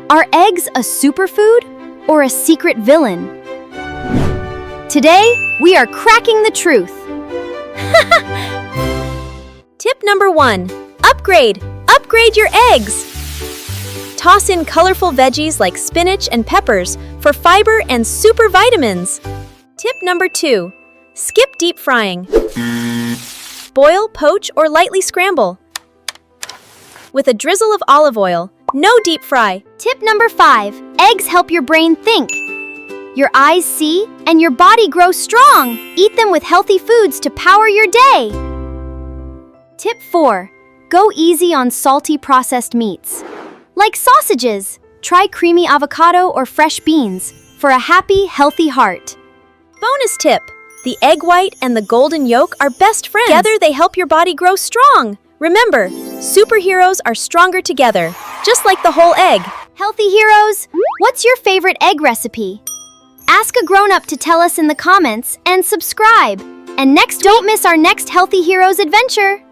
Are eggs a superfood or a secret villain? Today, we are cracking the truth. Tip number 1. Upgrade! Upgrade your eggs! Toss in colorful veggies like spinach and peppers for fiber and super vitamins. Tip number 2. Skip deep frying. Boil, poach, or lightly scramble. With a drizzle of olive oil, no deep fry. Tip number 5. Eggs help your brain think. Your eyes see and your body grow strong. Eat them with healthy foods to power your day. Tip 4. Go easy on salty processed meats. Like sausages, try creamy avocado or fresh beans for a happy, healthy heart. Bonus tip. The egg white and the golden yolk are best friends. Together they help your body grow strong. Remember, superheroes are stronger together, just like the whole egg. Healthy heroes, what's your favorite egg recipe? Ask a grown-up to tell us in the comments and subscribe. And don't miss our next Healthy Heroes adventure.